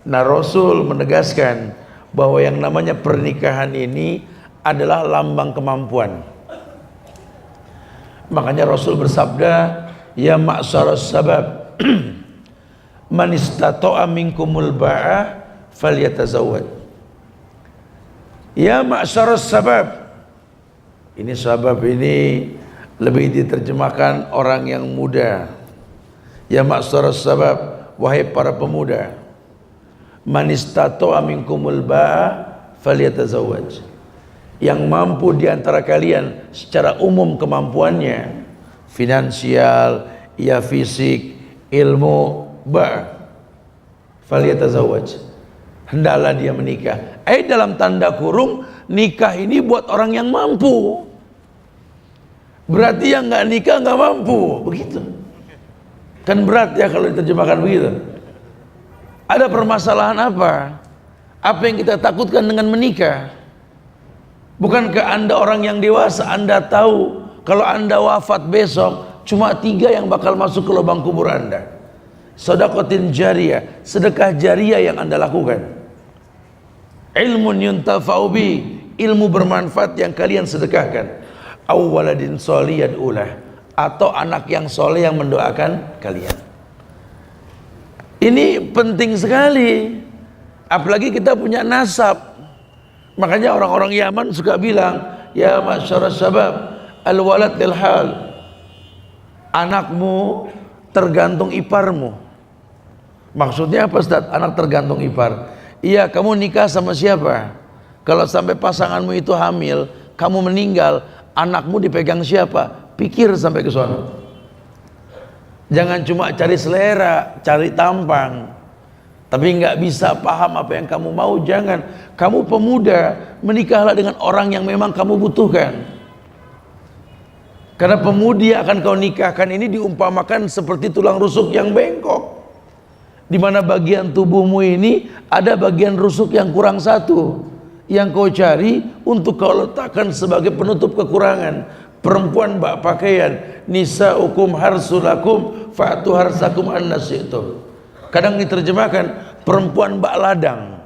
Nah, Rasul menegaskan bahwa yang namanya pernikahan ini adalah lambang kemampuan. Makanya Rasul bersabda, ya ma'syaras sabab man istata'a minkumul ba'ah falyatazawwaj. Ya ma'syaras sabab. Ini sabab ini lebih diterjemahkan orang yang muda. Ya ma'syaras sabab, wahai para pemuda. Man istata'a minkumul ba'ah falyatazawwaj. Yang mampu di antara kalian secara umum kemampuannya, finansial, ya fisik, ilmu, falyatazawwaj, hendaklah dia menikah. Dalam tanda kurung, nikah ini buat orang yang mampu. Berarti yang nggak nikah nggak mampu, begitu. Kan berat ya kalau diterjemahkan begitu. Ada permasalahan apa? Apa yang kita takutkan dengan menikah? Bukankah Anda orang yang dewasa, Anda tahu kalau Anda wafat besok cuma 3 yang bakal masuk ke lubang kubur Anda. Sedekatin jariyah, sedekah jariyah yang Anda lakukan. Ilmun yuntafa'u bi, ilmu bermanfaat yang kalian sedekahkan. Aw waladin sholih ulah, atau anak yang soleh yang mendoakan kalian. Ini penting sekali, apalagi kita punya nasab. Makanya orang-orang Yaman suka bilang, ya ma'syaras sabab, al-walad lil hal. Anakmu tergantung iparmu. Maksudnya apa, Ustaz? Anak tergantung ipar. Iya, kamu nikah sama siapa? Kalau sampai pasanganmu itu hamil, kamu meninggal, anakmu dipegang siapa? Pikir sampai ke sana. Jangan cuma cari selera, cari tampang, tapi nggak bisa paham apa yang kamu mau. Jangan. Kamu pemuda, menikahlah dengan orang yang memang kamu butuhkan. Karena pemudi yang akan kau nikahkan ini diumpamakan seperti tulang rusuk yang bengkok, di mana bagian tubuhmu ini ada bagian rusuk yang kurang satu, yang kau cari untuk kau letakkan sebagai penutup kekurangan. Perempuan bak pakaian, nisa'ukum harsulakum fa'tu harsakum annasi'tum. Kadang diterjemahkan perempuan bak ladang.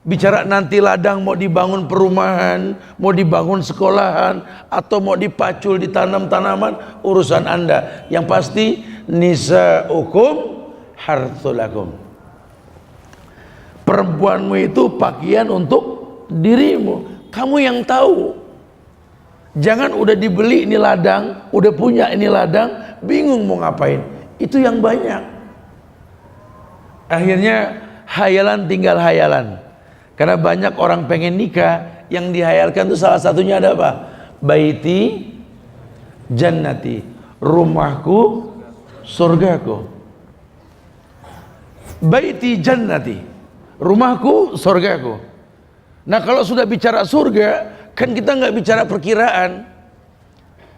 Bicara nanti ladang mau dibangun perumahan, mau dibangun sekolahan, atau mau dipacul ditanam tanaman, urusan Anda. Yang pasti nisa'ukum harthulakum. Perempuanmu itu pakaian untuk dirimu. Kamu yang tahu. Jangan udah dibeli ini ladang, udah punya ini ladang, bingung mau ngapain. Itu yang banyak. Akhirnya hayalan tinggal hayalan. Karena banyak orang pengen nikah, yang dihayalkan itu salah satunya ada apa? Baiti jannati, rumahku surgaku. Baiti jannati, rumahku surgaku. Nah, kalau sudah bicara surga, kan kita nggak bicara perkiraan,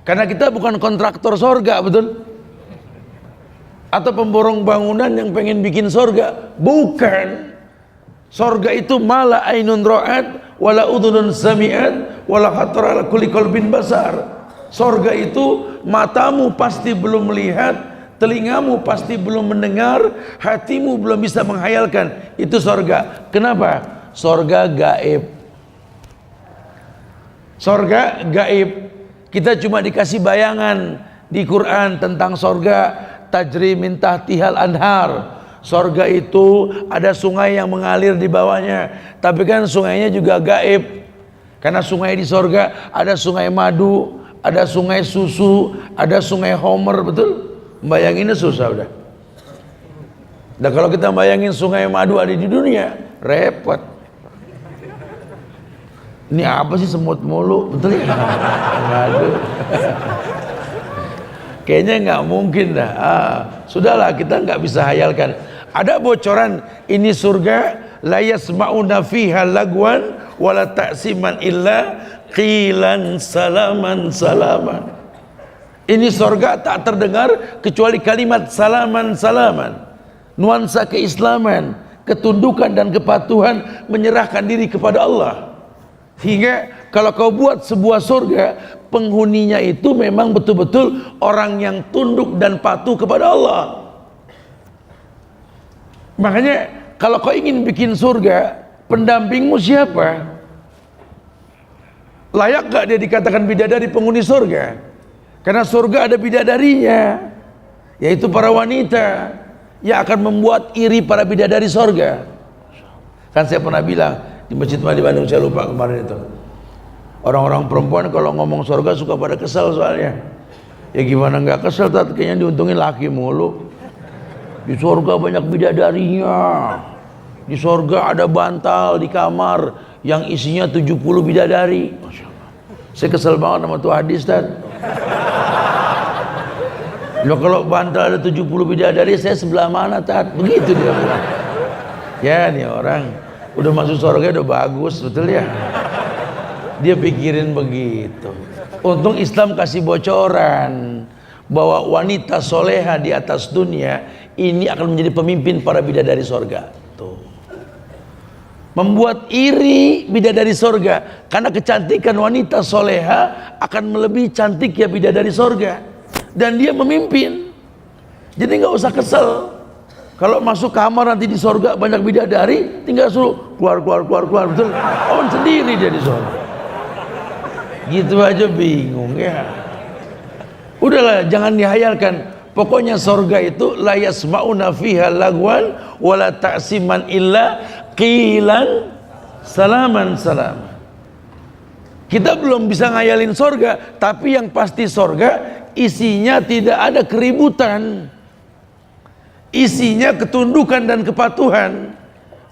karena kita bukan kontraktor surga, betul? Atau pemborong bangunan yang pengen bikin surga, bukan. Surga itu mala ainun ra'at wala udhunun sami'at wala khatara ala kulli qalbin basar. Surga itu matamu pasti belum melihat, telingamu pasti belum mendengar, hatimu belum bisa menghayalkan. Itu surga. Kenapa? Surga gaib. Surga gaib. Kita cuma dikasih bayangan di Quran tentang surga, tajri min tahtihal anhar. Surga itu ada sungai yang mengalir di bawahnya, tapi kan sungainya juga gaib. Karena sungai di surga ada sungai madu, ada sungai susu, ada sungai homer, betul? Bayanginnya susah udah. Dan kalau kita bayangin sungai madu ada di dunia, repot. Ini apa sih, semut mulu, betul ya? Madu. Kayaknya nggak mungkin dah. Sudahlah, kita nggak bisa hayalkan. Ada bocoran ini surga, la yasma'una fiha lagwan wala ta'siman illa qilan salaman salaman. Ini surga tak terdengar kecuali kalimat salaman salaman. Nuansa keislaman, ketundukan dan kepatuhan, menyerahkan diri kepada Allah. Hingga kalau kau buat sebuah surga, penghuninya itu memang betul-betul orang yang tunduk dan patuh kepada Allah. Makanya Kalau kau ingin bikin surga, pendampingmu siapa? Layak gak dia dikatakan bidadari penghuni surga? Karena surga ada bidadarinya, yaitu para wanita yang akan membuat iri para bidadari surga. Kan saya pernah bilang di Masjid di Bandung, saya lupa kemarin itu, orang-orang perempuan kalau ngomong surga suka pada kesel soalnya. Ya gimana nggak kesel, kayaknya diuntungin laki mulu. Di surga banyak bidadarinya. Di surga ada bantal di kamar yang isinya 70 bidadari. Masya Allah. Saya kesel banget sama tuh hadis, Tad. Loh, kalau bantal ada 70 bidadari, saya sebelah mana, Tad? Begitu dia bilang. Ya nih orang udah masuk surga udah bagus, betul ya? Dia pikirin begitu. Untung Islam kasih bocoran bahwa wanita soleha di atas dunia ini akan menjadi pemimpin para bidadari surga. Tuh. Membuat iri bidadari surga karena kecantikan wanita soleha akan melebihi cantik ya bidadari surga, dan dia memimpin. Jadi nggak usah kesel kalau masuk kamar nanti di surga banyak bidadari, tinggal suruh keluar, betul. On sendiri dia di surga. Gitu aja bingung ya. Udahlah, jangan dihayalkan. Pokoknya surga itu la yasma'una fiha lagwan wala ta'siman illa qilan salaman salam. Kita belum bisa ngayalin surga, tapi yang pasti surga isinya tidak ada keributan, isinya ketundukan dan kepatuhan.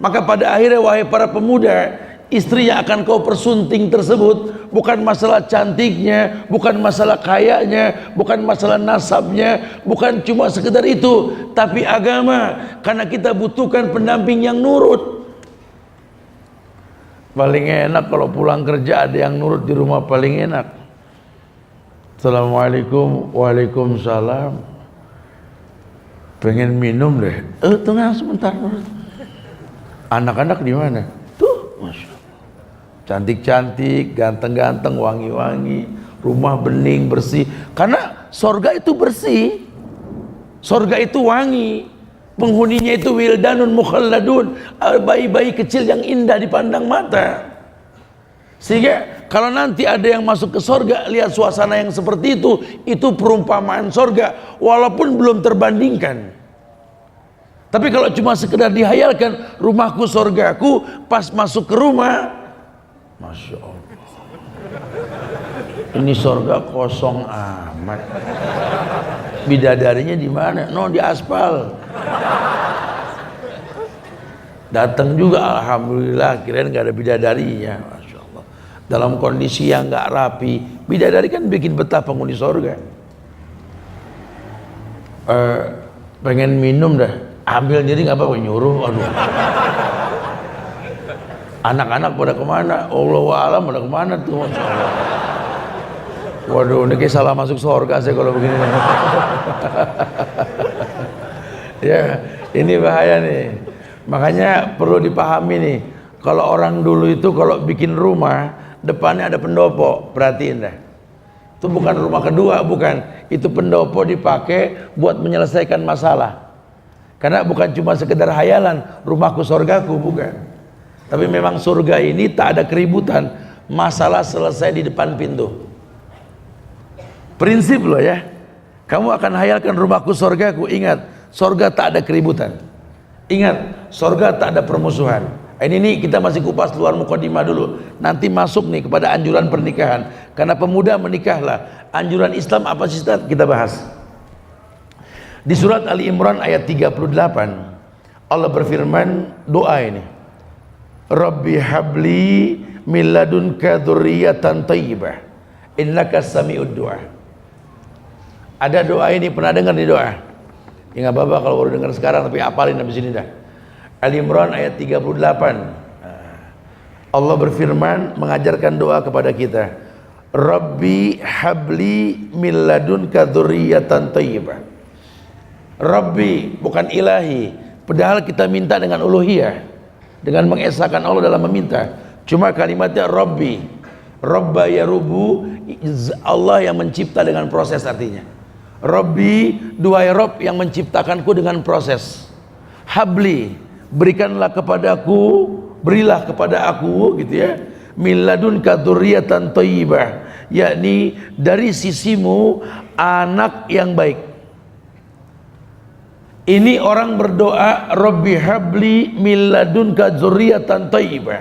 Maka pada akhirnya wahai para pemuda, istri yang akan kau persunting tersebut bukan masalah cantiknya, bukan masalah kayanya, bukan masalah nasabnya, bukan cuma sekedar itu, tapi agama. Karena kita butuhkan pendamping yang nurut. Paling enak kalau pulang kerja ada yang nurut di rumah, paling enak. Assalamualaikum, waalaikumsalam. Pengen minum deh. Tengah sebentar. Anak-anak di mana? Tuh, Masya Allah. Cantik-cantik, ganteng-ganteng, wangi-wangi, rumah bening, bersih. Karena sorga itu bersih, sorga itu wangi, penghuninya itu wildanun mukhalladun, bayi-bayi kecil yang indah dipandang mata. Sehingga kalau nanti ada yang masuk ke sorga, lihat suasana yang seperti itu perumpamaan sorga, walaupun belum terbandingkan. Tapi kalau cuma sekedar dihayalkan, rumahku sorgaku, pas masuk ke rumah, Masya Allah, ini surga kosong amat. Bidadarinya di mana? No, di aspal. Datang juga, alhamdulillah, kirain nggak ada bidadarinya. Masya Allah. Dalam kondisi yang nggak rapi, bidadari kan bikin betah penghuni surga. Pengen minum dah, ambil diri nggak apa-apa, nyuruh. Aduh. Anak-anak pada kemana? Allahu a'lam pada kemana tuh, Masya Allah. Waduh, ini kayak salah masuk surga saya kalau begini. Ya, ini bahaya nih. Makanya perlu dipahami nih, kalau orang dulu itu kalau bikin rumah depannya ada pendopo, perhatiin dah. Itu bukan rumah kedua, bukan. Itu pendopo dipakai buat menyelesaikan masalah. Karena bukan cuma sekedar hayalan, rumahku surgaku, bukan. Tapi memang surga ini tak ada keributan, masalah selesai di depan pintu. Prinsip loh ya. Kamu akan hayalkan rumahku surgaku, ingat, surga tak ada keributan. Ingat, surga tak ada permusuhan. Ini kita masih kupas luar mukadimah dulu. Nanti masuk nih kepada anjuran pernikahan. Karena pemuda menikahlah. Anjuran Islam apa sih, Ustaz? Kita bahas. Di surat Ali Imran ayat 38, Allah berfirman, doa ini, Rabbi habli min ladunka dzurriyyatan thayyibah innaka sami'ud du'a. Ada doa ini, pernah dengar nih doa? Ya nggak apa-apa kalau baru dengar sekarang, tapi apalin habis ini dah. Ali Imran ayat 38. Allah berfirman mengajarkan doa kepada kita. Rabbi habli min ladunka dzurriyyatan thayyibah. Rabbi bukan ilahi, padahal kita minta dengan uluhiyah, dengan mengesahkan Allah dalam meminta. Cuma kalimatnya Rabbi, Rabba ya Rubu, Allah yang mencipta dengan proses artinya. Rabbi, duhai Rabb yang menciptakanku dengan proses. Habli, berikanlah kepadaku, berilah kepada aku gitu ya, min ladunka dzurriyyatan thayyibah, yakni dari sisimu anak yang baik. Ini orang berdoa, Rabbi habli min ladunka dzurriyyatan thayyibah.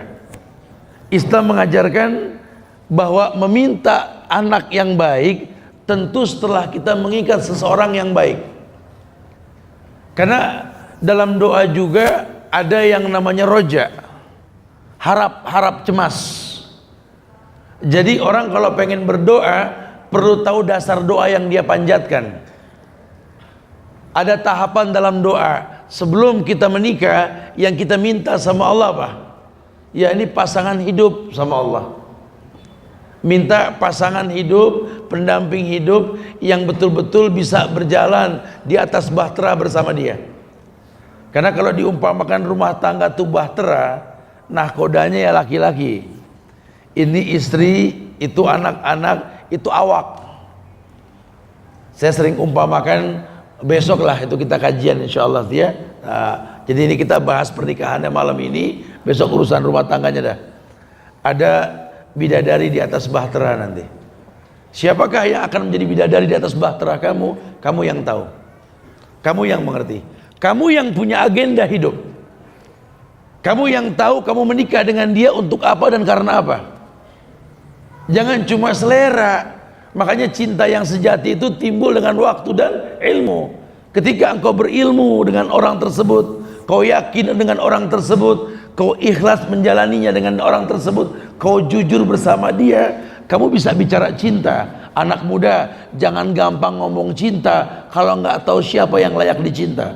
Islam mengajarkan bahwa meminta anak yang baik tentu setelah kita mengikat seseorang yang baik. Karena dalam doa juga ada yang namanya roja, harap cemas. Jadi orang kalau pengen berdoa perlu tahu dasar doa yang dia panjatkan. Ada tahapan dalam doa sebelum kita menikah yang kita minta sama Allah apa? Ya ini pasangan hidup sama Allah. Minta pasangan hidup, pendamping hidup yang betul-betul bisa berjalan di atas bahtera bersama dia. Karena kalau diumpamakan rumah tangga itu bahtera, nahkodanya ya laki-laki, ini istri, itu anak-anak, itu awak. Saya sering umpamakan, besok lah itu kita kajian insyaallah ya. Nah, jadi ini kita bahas pernikahannya malam ini, besok urusan rumah tangganya dah. Ada bidadari di atas bahtera nanti. Siapakah yang akan menjadi bidadari di atas bahtera kamu? Kamu yang tahu, kamu yang mengerti, kamu yang punya agenda hidup, kamu yang tahu kamu menikah dengan dia untuk apa dan karena apa. Jangan cuma selera. Makanya cinta yang sejati itu timbul dengan waktu dan ilmu. Ketika engkau berilmu dengan orang tersebut, kau yakin dengan orang tersebut, kau ikhlas menjalaninya dengan orang tersebut, kau jujur bersama dia, kamu bisa bicara cinta. Anak muda, jangan gampang ngomong cinta kalau nggak tahu siapa yang layak dicinta.